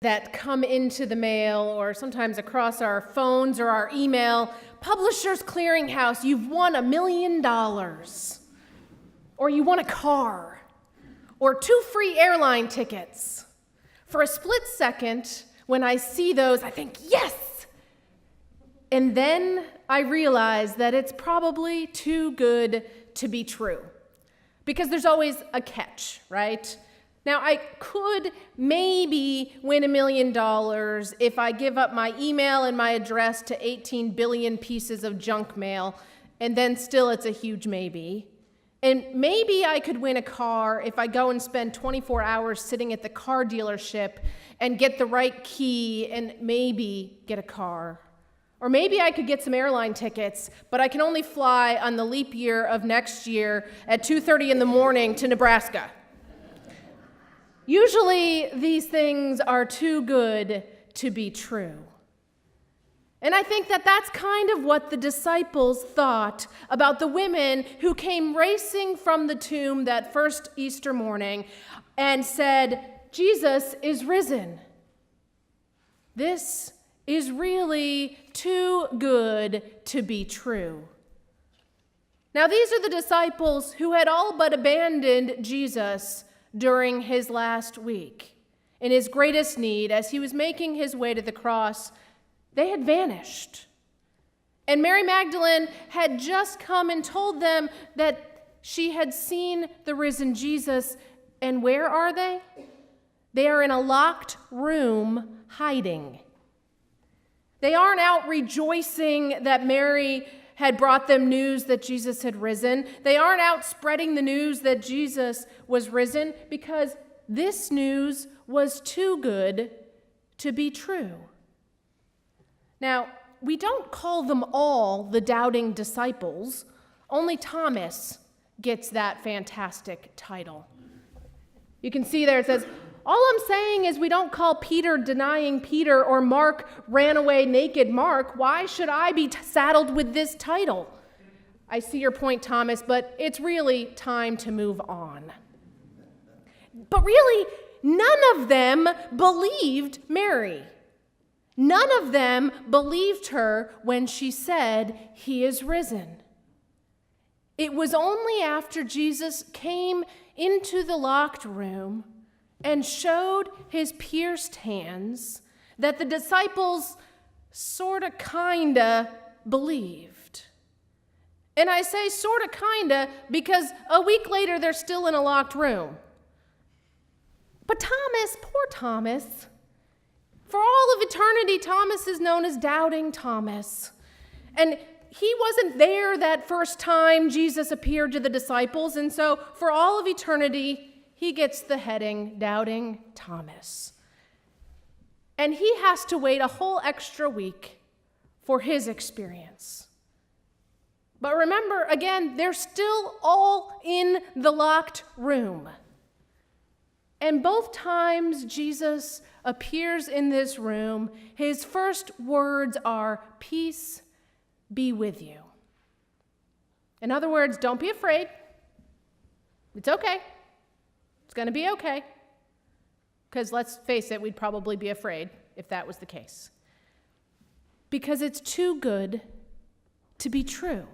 that come into the mail or sometimes across our phones or our email. Publishers Clearinghouse, you've won $1 million. Or you won a car. Or 2 free airline tickets. For a split second, when I see those, I think, yes! And then I realize that it's probably too good to be true. Because there's always a catch, right? Now, I could maybe win $1 million if I give up my email and my address to 18 billion pieces of junk mail, and then still it's a huge maybe. And maybe I could win a car if I go and spend 24 hours sitting at the car dealership and get the right key and maybe get a car. Or maybe I could get some airline tickets, but I can only fly on the leap year of next year at 2:30 in the morning to Nebraska. Usually, these things are too good to be true. And I think that that's kind of what the disciples thought about the women who came racing from the tomb that first Easter morning and said, Jesus is risen. This is really too good to be true. Now, these are the disciples who had all but abandoned Jesus during his last week. In his greatest need, as he was making his way to the cross, they had vanished. And Mary Magdalene had just come and told them that she had seen the risen Jesus. And where are they? They are in a locked room hiding. They aren't out rejoicing that Mary had brought them news that Jesus had risen. They aren't out spreading the news that Jesus was risen because this news was too good to be true. Now, we don't call them all the doubting disciples. Only Thomas gets that fantastic title. You can see there it says, all I'm saying is we don't call Peter denying Peter or Mark ran away naked Mark. Why should I be saddled with this title? I see your point, Thomas, but it's really time to move on. But really, none of them believed Mary. None of them believed her when she said, he is risen. It was only after Jesus came into the locked room and showed his pierced hands that the disciples sorta kinda believed. And I say sorta kinda because a week later they're still in a locked room. But Thomas, poor Thomas, for all of eternity, Thomas is known as Doubting Thomas. And he wasn't there that first time Jesus appeared to the disciples, and so for all of eternity, he gets the heading, Doubting Thomas. And he has to wait a whole extra week for his experience. But remember, again, they're still all in the locked room. And both times Jesus appears in this room, his first words are, peace be with you. In other words, don't be afraid. It's okay. It's going to be okay. Because let's face it, we'd probably be afraid if that was the case. Because it's too good to be true.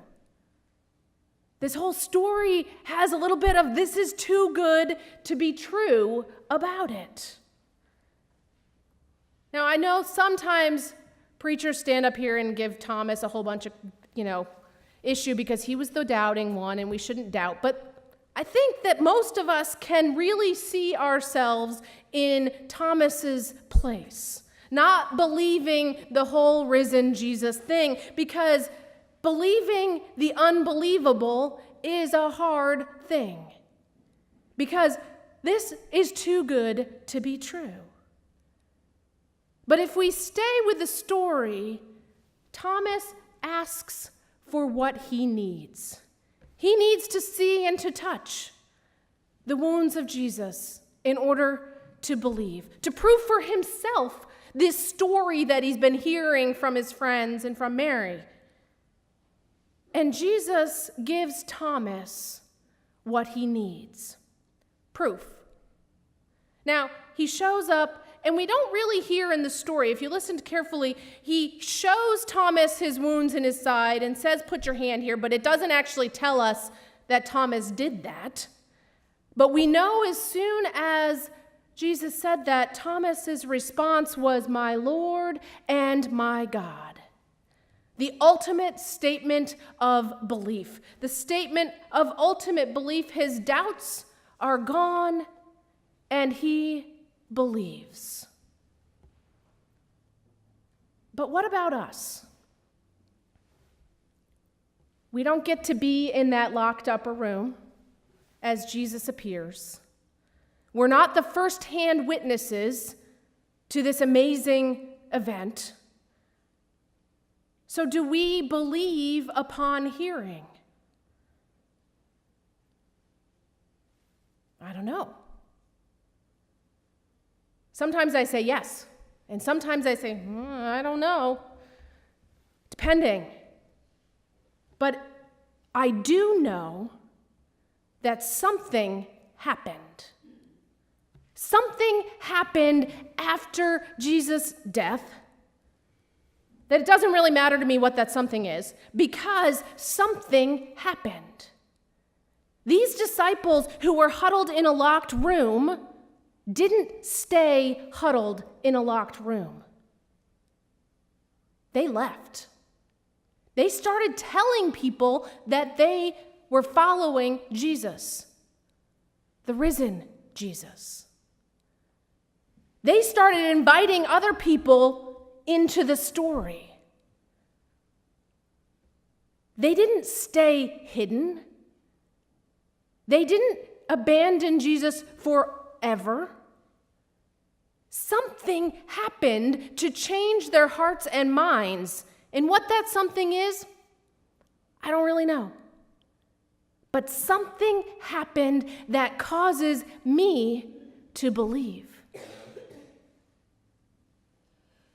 This whole story has a little bit of this is too good to be true about it. Now, I know sometimes preachers stand up here and give Thomas a whole bunch of, issue because he was the doubting one and we shouldn't doubt. But I think that most of us can really see ourselves in Thomas's place, not believing the whole risen Jesus thing, because believing the unbelievable is a hard thing, because this is too good to be true. But if we stay with the story, Thomas asks for what he needs. He needs to see and to touch the wounds of Jesus in order to believe, to prove for himself this story that he's been hearing from his friends and from Mary. And Jesus gives Thomas what he needs, proof. Now, he shows up and we don't really hear in the story, if you listen carefully, he shows Thomas his wounds in his side and says, put your hand here, but it doesn't actually tell us that Thomas did that. But we know as soon as Jesus said that, Thomas's response was, my Lord and my God. The ultimate statement of belief. The statement of ultimate belief. His doubts are gone and he believes. But what about us? We don't get to be in that locked upper room as Jesus appears. We're not the first-hand witnesses to this amazing event. So do we believe upon hearing? I don't know. Sometimes I say yes, and sometimes I say, I don't know, depending. But I do know that something happened. Something happened after Jesus' death, that it doesn't really matter to me what that something is, because something happened. These disciples who were huddled in a locked room didn't stay huddled in a locked room. They left. They started telling people that they were following Jesus, the risen Jesus. They started inviting other people into the story. They didn't stay hidden. They didn't abandon Jesus forever. Something happened to change their hearts and minds. And what that something is, I don't really know. But something happened that causes me to believe.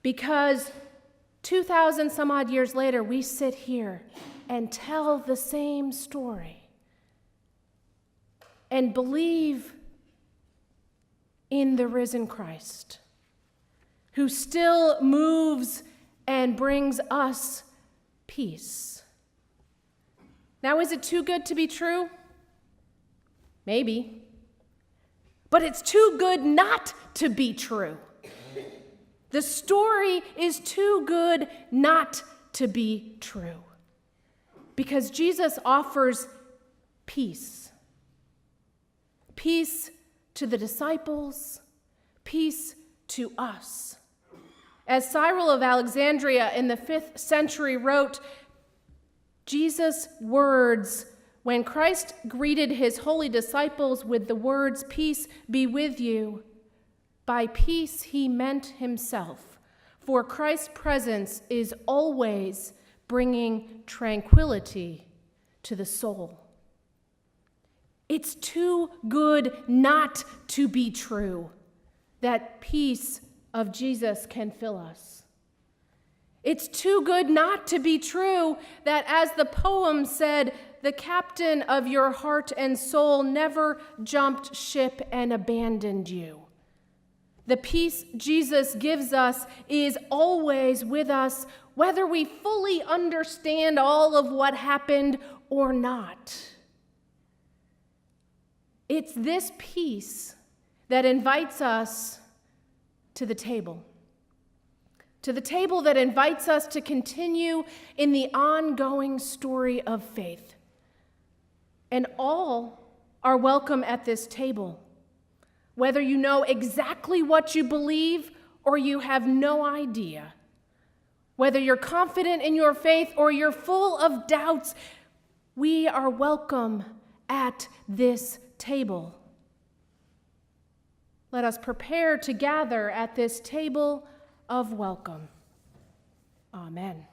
Because 2,000 some odd years later, we sit here and tell the same story and believe in the risen Christ, who still moves and brings us peace. Now, is it too good to be true? Maybe. But it's too good not to be true. The story is too good not to be true, because Jesus offers peace. Peace to the disciples, peace to us. As Cyril of Alexandria in the 5th century wrote, Jesus' words, when Christ greeted his holy disciples with the words, "Peace be with you," by peace he meant himself, for Christ's presence is always bringing tranquility to the soul. It's too good not to be true that peace of Jesus can fill us. It's too good not to be true that, as the poem said, the captain of your heart and soul never jumped ship and abandoned you. The peace Jesus gives us is always with us, whether we fully understand all of what happened or not. It's this peace that invites us to the table that invites us to continue in the ongoing story of faith. And all are welcome at this table. Whether you know exactly what you believe or you have no idea, whether you're confident in your faith or you're full of doubts, we are welcome at this table. Let us prepare to gather at this table of welcome. Amen.